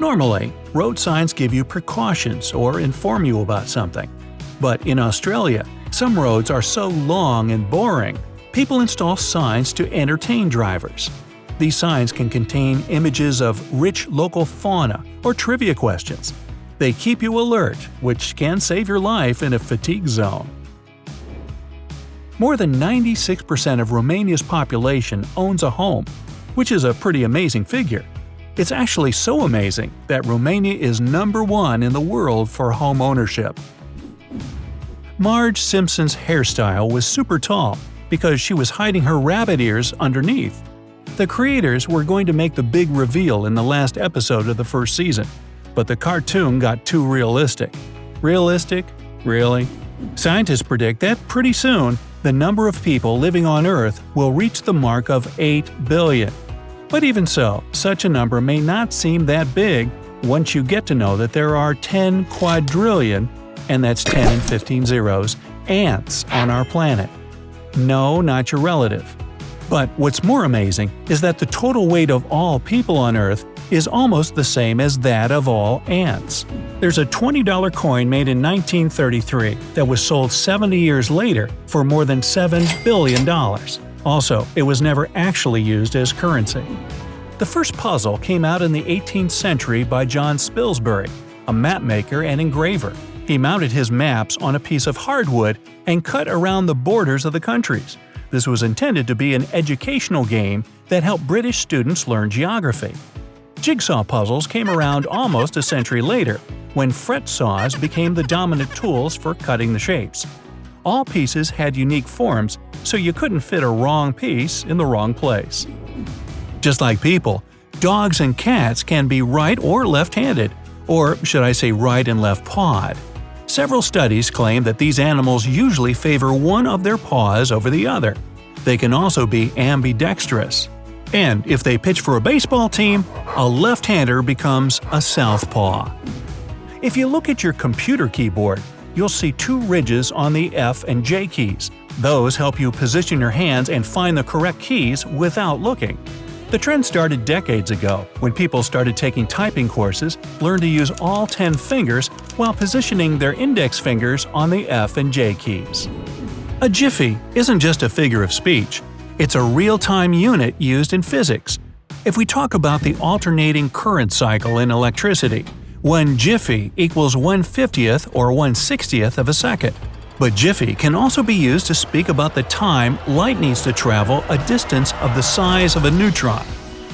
Normally, road signs give you precautions or inform you about something. But in Australia, some roads are so long and boring, people install signs to entertain drivers. These signs can contain images of rich local fauna or trivia questions. They keep you alert, which can save your life in a fatigue zone. More than 96% of Romania's population owns a home, which is a pretty amazing figure. It's actually so amazing that Romania is #1 in the world for home ownership. Marge Simpson's hairstyle was super tall because she was hiding her rabbit ears underneath. The creators were going to make the big reveal in the last episode of the first season, but the cartoon got too realistic. Realistic? Really? Scientists predict that pretty soon, the number of people living on Earth will reach the mark of 8 billion. But even so, such a number may not seem that big once you get to know that there are 10 quadrillion, and that's 10 and 15 zeros, ants on our planet. No, not your relative. But what's more amazing is that the total weight of all people on Earth is almost the same as that of all ants. There's a $20 coin made in 1933 that was sold 70 years later for more than $7 billion. Also, it was never actually used as currency. The first puzzle came out in the 18th century by John Spilsbury, a mapmaker and engraver. He mounted his maps on a piece of hardwood and cut around the borders of the countries. This was intended to be an educational game that helped British students learn geography. Jigsaw puzzles came around almost a century later, when fret saws became the dominant tools for cutting the shapes. All pieces had unique forms, so you couldn't fit a wrong piece in the wrong place. Just like people, dogs and cats can be right or left-handed, or should I say right and left-pawed. Several studies claim that these animals usually favor one of their paws over the other. They can also be ambidextrous. And if they pitch for a baseball team, a left-hander becomes a southpaw. If you look at your computer keyboard, you'll see 2 ridges on the F and J keys. Those help you position your hands and find the correct keys without looking. The trend started decades ago when people started taking typing courses, learned to use all 10 fingers while positioning their index fingers on the F and J keys. A jiffy isn't just a figure of speech. It's a real-time unit used in physics. If we talk about the alternating current cycle in electricity, 1 jiffy equals 1/50th or 1/60th of a second. But jiffy can also be used to speak about the time light needs to travel a distance of the size of a neutron.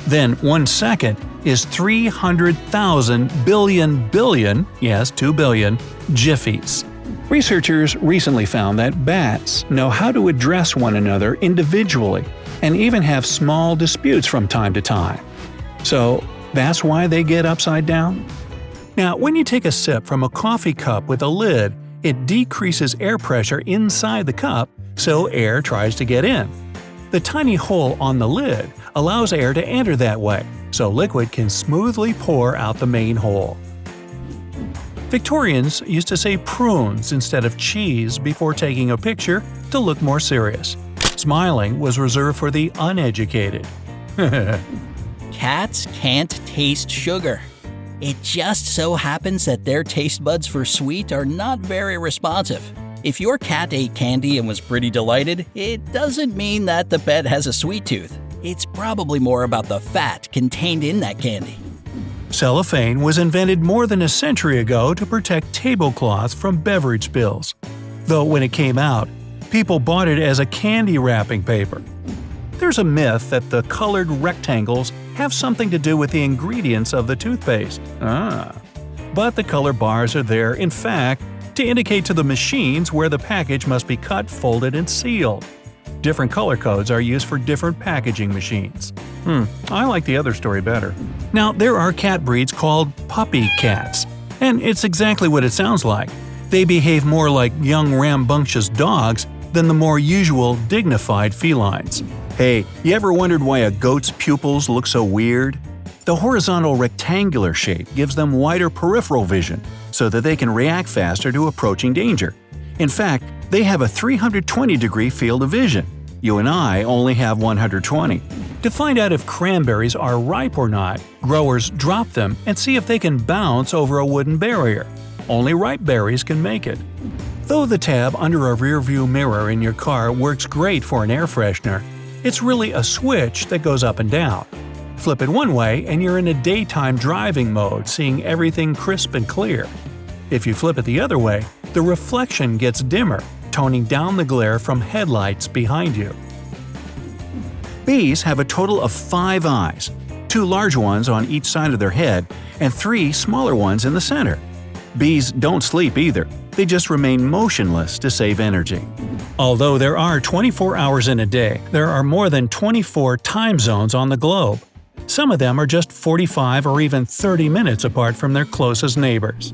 Then 1 second is 300,000 billion, yes, 2 billion, jiffies. Researchers recently found that bats know how to address one another individually and even have small disputes from time to time. So that's why they get upside down? Now, when you take a sip from a coffee cup with a lid, it decreases air pressure inside the cup, so air tries to get in. The tiny hole on the lid allows air to enter that way, so liquid can smoothly pour out the main hole. Victorians used to say prunes instead of cheese before taking a picture to look more serious. Smiling was reserved for the uneducated. Cats can't taste sugar. It just so happens that their taste buds for sweet are not very responsive. If your cat ate candy and was pretty delighted, it doesn't mean that the pet has a sweet tooth. It's probably more about the fat contained in that candy. Cellophane was invented more than a century ago to protect tablecloths from beverage spills. Though when it came out, people bought it as a candy wrapping paper. There's a myth that the colored rectangles have something to do with the ingredients of the toothpaste. But the color bars are there, in fact, to indicate to the machines where the package must be cut, folded, and sealed. Different color codes are used for different packaging machines. I like the other story better. Now, there are cat breeds called puppy cats, and it's exactly what it sounds like. They behave more like young rambunctious dogs than the more usual dignified felines. Hey, you ever wondered why a goat's pupils look so weird? The horizontal rectangular shape gives them wider peripheral vision so that they can react faster to approaching danger. In fact, they have a 320-degree field of vision. You and I only have 120. To find out if cranberries are ripe or not, growers drop them and see if they can bounce over a wooden barrier. Only ripe berries can make it. Though the tab under a rearview mirror in your car works great for an air freshener, it's really a switch that goes up and down. Flip it one way and you're in a daytime driving mode, seeing everything crisp and clear. If you flip it the other way, the reflection gets dimmer, toning down the glare from headlights behind you. Bees have a total of 5 eyes, 2 large ones on each side of their head and 3 smaller ones in the center. Bees don't sleep either, they just remain motionless to save energy. Although there are 24 hours in a day, there are more than 24 time zones on the globe. Some of them are just 45 or even 30 minutes apart from their closest neighbors.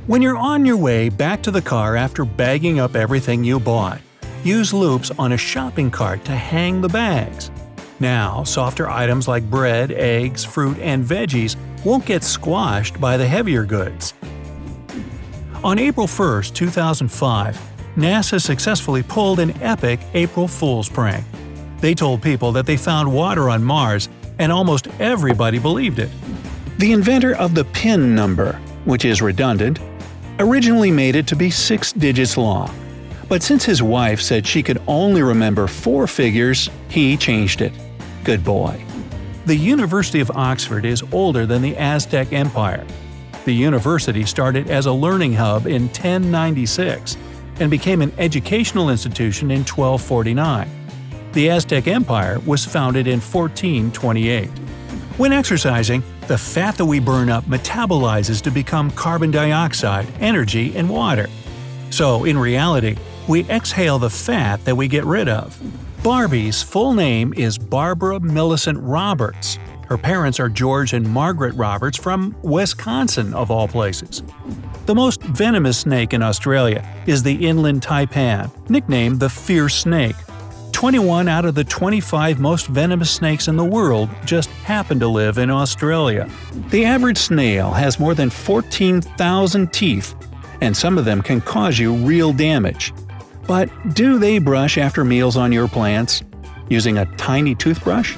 When you're on your way back to the car after bagging up everything you bought, use loops on a shopping cart to hang the bags. Now, softer items like bread, eggs, fruit, and veggies won't get squashed by the heavier goods. On April 1, 2005, NASA successfully pulled an epic April Fool's prank. They told people that they found water on Mars, and almost everybody believed it. The inventor of the PIN number, which is redundant, originally made it to be 6 digits long. But since his wife said she could only remember 4 figures, he changed it. Good boy. The University of Oxford is older than the Aztec Empire. The university started as a learning hub in 1096 and became an educational institution in 1249. The Aztec Empire was founded in 1428. When exercising, the fat that we burn up metabolizes to become carbon dioxide, energy, and water. So, in reality, we exhale the fat that we get rid of. Barbie's full name is Barbara Millicent Roberts. Her parents are George and Margaret Roberts from Wisconsin, of all places. The most venomous snake in Australia is the inland taipan, nicknamed the fierce snake. 21 out of the 25 most venomous snakes in the world just happen to live in Australia. The average snail has more than 14,000 teeth, and some of them can cause you real damage. But do they brush after meals on your plants? Using a tiny toothbrush?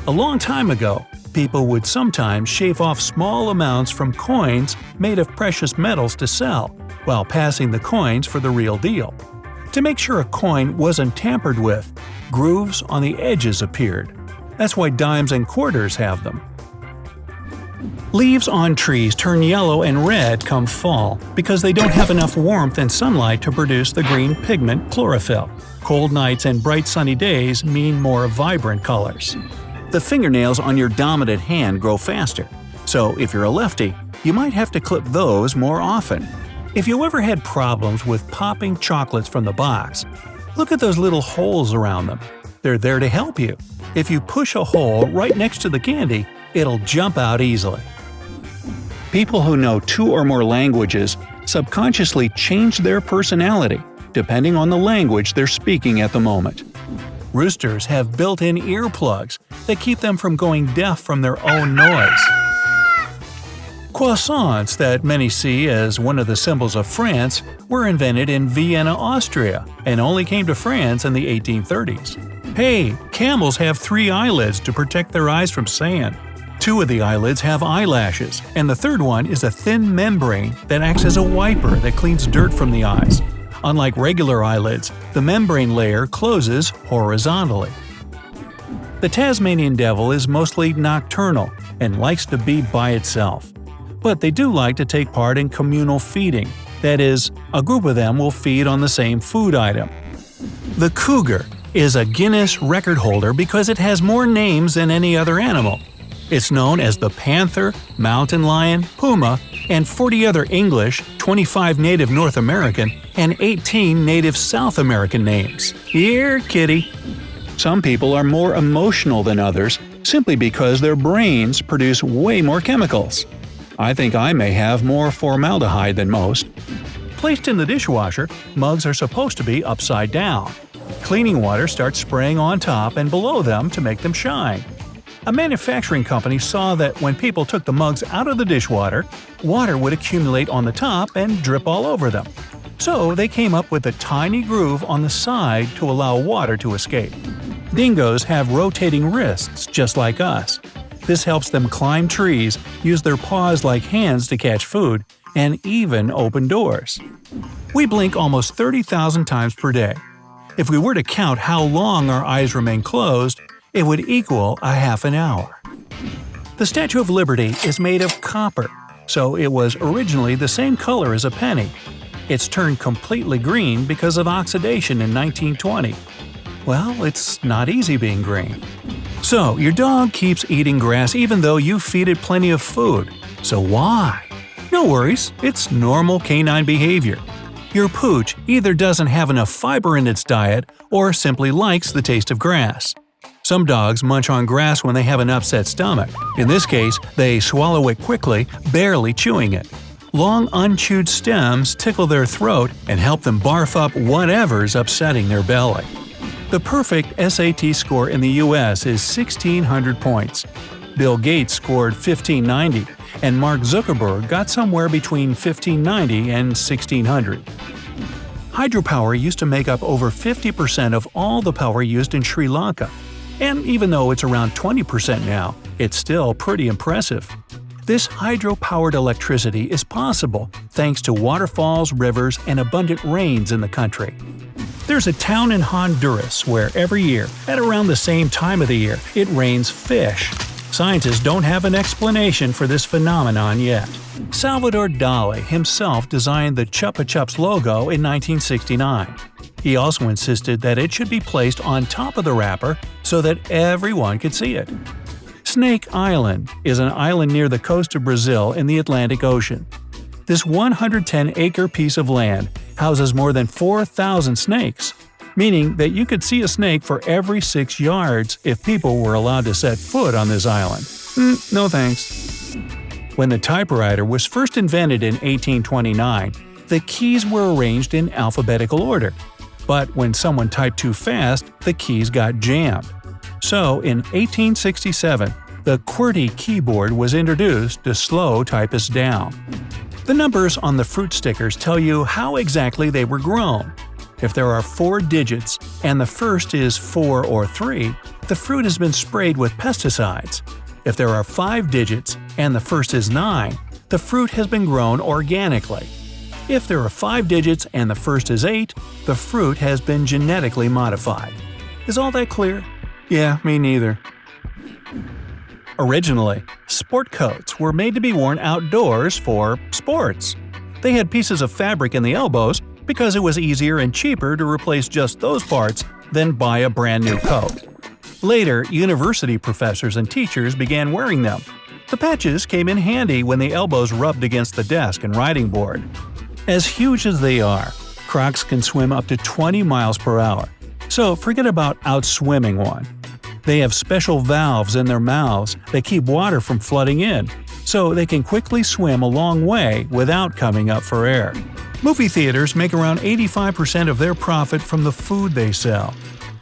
A long time ago, people would sometimes shave off small amounts from coins made of precious metals to sell, while passing the coins for the real deal. To make sure a coin wasn't tampered with, grooves on the edges appeared. That's why dimes and quarters have them. Leaves on trees turn yellow and red come fall because they don't have enough warmth and sunlight to produce the green pigment chlorophyll. Cold nights and bright sunny days mean more vibrant colors. The fingernails on your dominant hand grow faster, so if you're a lefty, you might have to clip those more often. If you ever had problems with popping chocolates from the box, look at those little holes around them. They're there to help you. If you push a hole right next to the candy, it'll jump out easily. People who know 2 or more languages subconsciously change their personality, depending on the language they're speaking at the moment. Roosters have built-in earplugs that keep them from going deaf from their own noise. Croissants, that many see as one of the symbols of France, were invented in Vienna, Austria, and only came to France in the 1830s. Hey, camels have 3 eyelids to protect their eyes from sand. 2 of the eyelids have eyelashes, and the third one is a thin membrane that acts as a wiper that cleans dirt from the eyes. Unlike regular eyelids, the membrane layer closes horizontally. The Tasmanian devil is mostly nocturnal and likes to be by itself. But they do like to take part in communal feeding. That is, a group of them will feed on the same food item. The cougar is a Guinness record holder because it has more names than any other animal. It's known as the panther, mountain lion, puma, and 40 other English, 25 native North American, and 18 native South American names. Here, kitty! Some people are more emotional than others simply because their brains produce way more chemicals. I think I may have more formaldehyde than most. Placed in the dishwasher, mugs are supposed to be upside down. Cleaning water starts spraying on top and below them to make them shine. A manufacturing company saw that when people took the mugs out of the dishwater, water would accumulate on the top and drip all over them. So they came up with a tiny groove on the side to allow water to escape. Dingoes have rotating wrists just like us. This helps them climb trees, use their paws like hands to catch food, and even open doors. We blink almost 30,000 times per day. If we were to count how long our eyes remain closed, it would equal a half an hour. The Statue of Liberty is made of copper, so it was originally the same color as a penny. It's turned completely green because of oxidation in 1920. Well, it's not easy being green. So, your dog keeps eating grass even though you feed it plenty of food. So why? No worries, it's normal canine behavior. Your pooch either doesn't have enough fiber in its diet or simply likes the taste of grass. Some dogs munch on grass when they have an upset stomach. In this case, they swallow it quickly, barely chewing it. Long unchewed stems tickle their throat and help them barf up whatever's upsetting their belly. The perfect SAT score in the US is 1,600 points. Bill Gates scored 1,590, and Mark Zuckerberg got somewhere between 1,590 and 1,600. Hydropower used to make up over 50% of all the power used in Sri Lanka. And even though it's around 20% now, it's still pretty impressive. This hydro-powered electricity is possible thanks to waterfalls, rivers, and abundant rains in the country. There's a town in Honduras where every year, at around the same time of the year, it rains fish. Scientists don't have an explanation for this phenomenon yet. Salvador Dali himself designed the Chupa Chups logo in 1969. He also insisted that it should be placed on top of the wrapper so that everyone could see it. Snake Island is an island near the coast of Brazil in the Atlantic Ocean. This 110-acre piece of land houses more than 4,000 snakes, meaning that you could see a snake for every 6 yards if people were allowed to set foot on this island. No thanks. When the typewriter was first invented in 1829, the keys were arranged in alphabetical order. But when someone typed too fast, the keys got jammed. So, in 1867, the QWERTY keyboard was introduced to slow typists down. The numbers on the fruit stickers tell you how exactly they were grown. If there are 4 digits and the first is 4 or 3, the fruit has been sprayed with pesticides. If there are 5 digits and the first is 9, the fruit has been grown organically. If there are 5 digits and the first is 8, the fruit has been genetically modified. Is all that clear? Yeah, me neither. Originally, sport coats were made to be worn outdoors for sports. They had pieces of fabric in the elbows because it was easier and cheaper to replace just those parts than buy a brand new coat. Later, university professors and teachers began wearing them. The patches came in handy when the elbows rubbed against the desk and writing board. As huge as they are, Crocs can swim up to 20 miles per hour. So forget about outswimming one. They have special valves in their mouths that keep water from flooding in, so they can quickly swim a long way without coming up for air. Movie theaters make around 85% of their profit from the food they sell.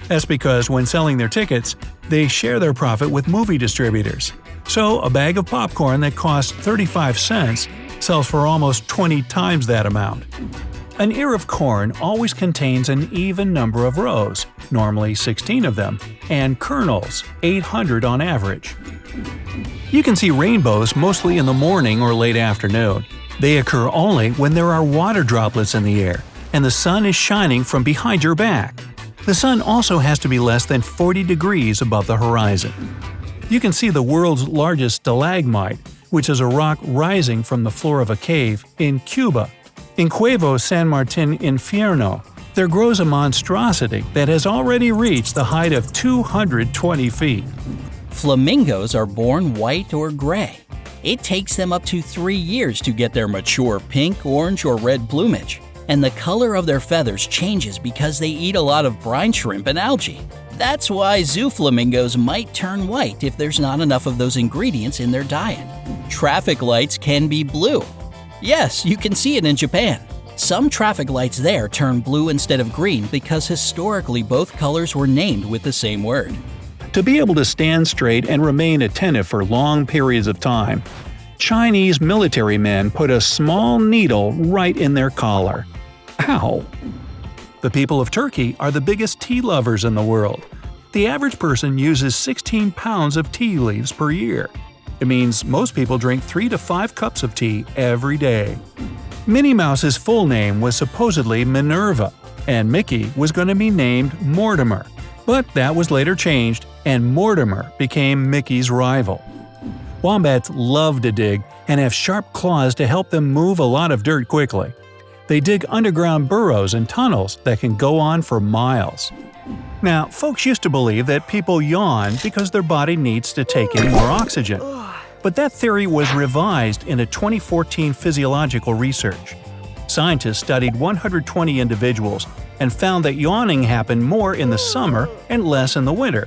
That's because when selling their tickets, they share their profit with movie distributors. So a bag of popcorn that costs 35 cents sells for almost 20 times that amount. An ear of corn always contains an even number of rows, normally 16 of them, and kernels, 800 on average. You can see rainbows mostly in the morning or late afternoon. They occur only when there are water droplets in the air, and the sun is shining from behind your back. The sun also has to be less than 40 degrees above the horizon. You can see the world's largest stalagmite, which is a rock rising from the floor of a cave, in Cuba. In Cuevo San Martin Infierno, there grows a monstrosity that has already reached the height of 220 feet. Flamingos are born white or gray. It takes them up to 3 years to get their mature pink, orange, or red plumage. And the color of their feathers changes because they eat a lot of brine shrimp and algae. That's why zoo flamingos might turn white if there's not enough of those ingredients in their diet. Traffic lights can be blue. Yes, you can see it in Japan. Some traffic lights there turn blue instead of green because historically both colors were named with the same word. To be able to stand straight and remain attentive for long periods of time, Chinese military men put a small needle right in their collar. Ow! The people of Turkey are the biggest tea lovers in the world. The average person uses 16 pounds of tea leaves per year. It means most people drink 3 to 5 cups of tea every day. Minnie Mouse's full name was supposedly Minerva, and Mickey was going to be named Mortimer. But that was later changed, and Mortimer became Mickey's rival. Wombats love to dig and have sharp claws to help them move a lot of dirt quickly. They dig underground burrows and tunnels that can go on for miles. Now, folks used to believe that people yawn because their body needs to take in more oxygen. But that theory was revised in a 2014 physiological research. Scientists studied 120 individuals and found that yawning happened more in the summer and less in the winter.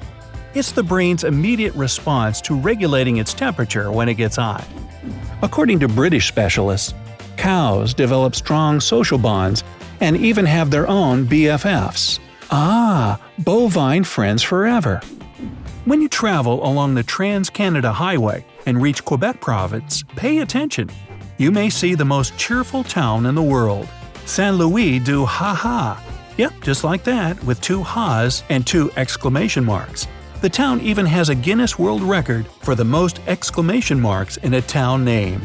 It's the brain's immediate response to regulating its temperature when it gets hot. According to British specialists, cows develop strong social bonds and even have their own BFFs. Bovine friends forever. When you travel along the Trans-Canada Highway and reach Quebec province, pay attention. You may see the most cheerful town in the world, Saint Louis du Ha-Ha. Yep, just like that, with 2 ha's and 2 exclamation marks. The town even has a Guinness World Record for the most exclamation marks in a town name.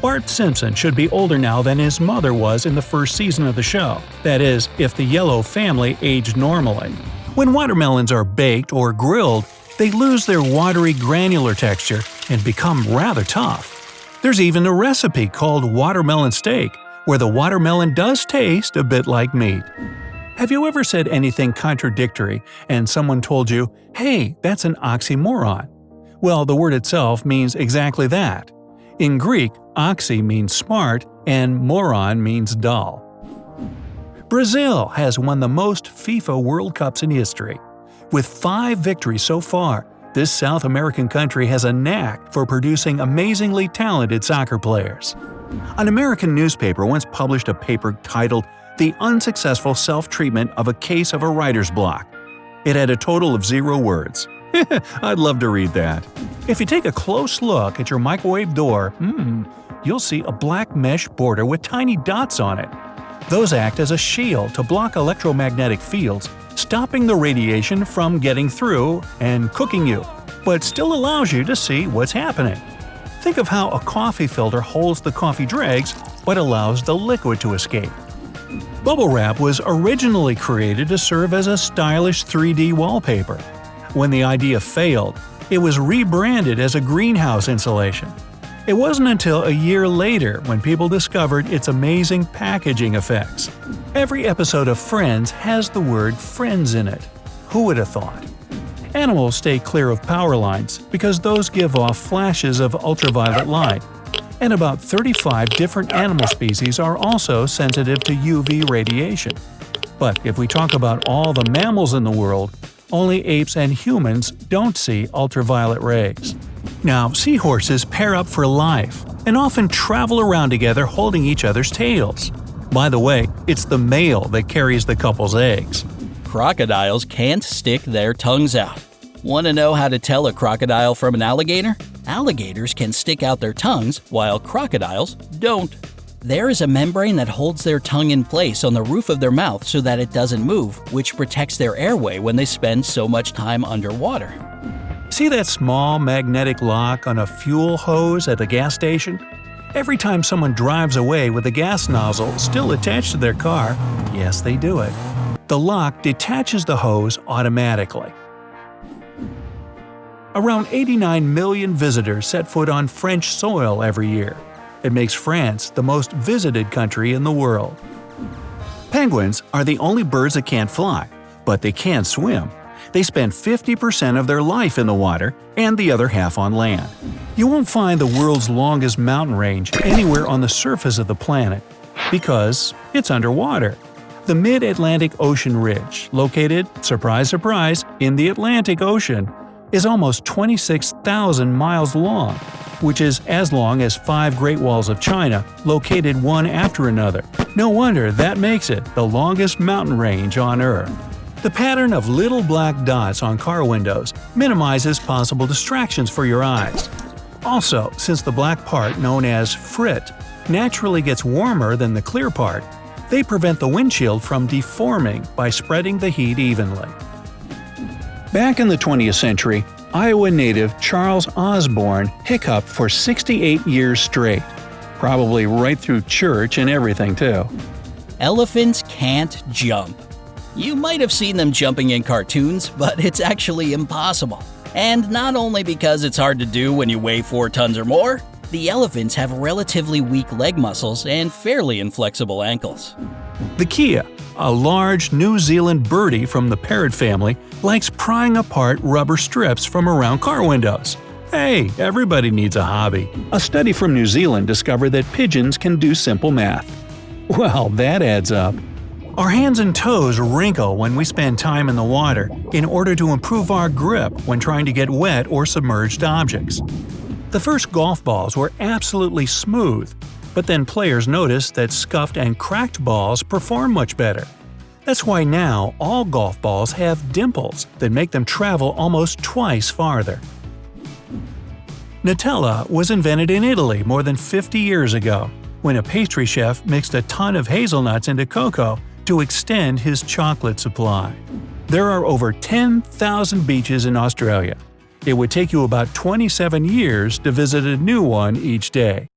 Bart Simpson should be older now than his mother was in the first season of the show. That is, if the Yellow family aged normally. When watermelons are baked or grilled, they lose their watery granular texture and become rather tough. There's even a recipe called watermelon steak, where the watermelon does taste a bit like meat. Have you ever said anything contradictory and someone told you, "Hey, that's an oxymoron"? Well, the word itself means exactly that. In Greek, oxy means smart and moron means dull. Brazil has won the most FIFA World Cups in history. With 5 victories so far, this South American country has a knack for producing amazingly talented soccer players. An American newspaper once published a paper titled "The Unsuccessful Self-Treatment of a Case of a Writer's Block." It had a total of 0 words. I'd love to read that. If you take a close look at your microwave door, you'll see a black mesh border with tiny dots on it. Those act as a shield to block electromagnetic fields, stopping the radiation from getting through and cooking you, but still allows you to see what's happening. Think of how a coffee filter holds the coffee dregs but allows the liquid to escape. Bubble wrap was originally created to serve as a stylish 3D wallpaper. When the idea failed, it was rebranded as a greenhouse insulation. It wasn't until a year later when people discovered its amazing packaging effects. Every episode of Friends has the word friends in it. Who would have thought? Animals stay clear of power lines because those give off flashes of ultraviolet light. And about 35 different animal species are also sensitive to UV radiation. But if we talk about all the mammals in the world, only apes and humans don't see ultraviolet rays. Now, seahorses pair up for life and often travel around together holding each other's tails. By the way, it's the male that carries the couple's eggs. Crocodiles can't stick their tongues out. Want to know how to tell a crocodile from an alligator? Alligators can stick out their tongues, while crocodiles don't. There is a membrane that holds their tongue in place on the roof of their mouth so that it doesn't move, which protects their airway when they spend so much time underwater. See that small magnetic lock on a fuel hose at the gas station? Every time someone drives away with the gas nozzle still attached to their car, yes, they do it, the lock detaches the hose automatically. Around 89 million visitors set foot on French soil every year. It makes France the most visited country in the world. Penguins are the only birds that can't fly, but they can swim. They spend 50% of their life in the water and the other half on land. You won't find the world's longest mountain range anywhere on the surface of the planet because it's underwater. The Mid-Atlantic Ocean Ridge, located, surprise surprise, in the Atlantic Ocean, is almost 26,000 miles long, which is as long as 5 Great Walls of China, located one after another. No wonder that makes it the longest mountain range on Earth. The pattern of little black dots on car windows minimizes possible distractions for your eyes. Also, since the black part, known as frit, naturally gets warmer than the clear part, they prevent the windshield from deforming by spreading the heat evenly. Back in the 20th century, Iowa native Charles Osborne hiccuped for 68 years straight. Probably right through church and everything too. Elephants can't jump. You might have seen them jumping in cartoons, but it's actually impossible. And not only because it's hard to do when you weigh 4 tons or more, the elephants have relatively weak leg muscles and fairly inflexible ankles. The Kia, a large New Zealand birdie from the parrot family, likes prying apart rubber strips from around car windows. Hey, everybody needs a hobby. A study from New Zealand discovered that pigeons can do simple math. Well, that adds up. Our hands and toes wrinkle when we spend time in the water in order to improve our grip when trying to get wet or submerged objects. The first golf balls were absolutely smooth, but then players noticed that scuffed and cracked balls perform much better. That's why now all golf balls have dimples that make them travel almost twice farther. Nutella was invented in Italy more than 50 years ago, when a pastry chef mixed a ton of hazelnuts into cocoa to extend his chocolate supply. There are over 10,000 beaches in Australia. It would take you about 27 years to visit a new one each day.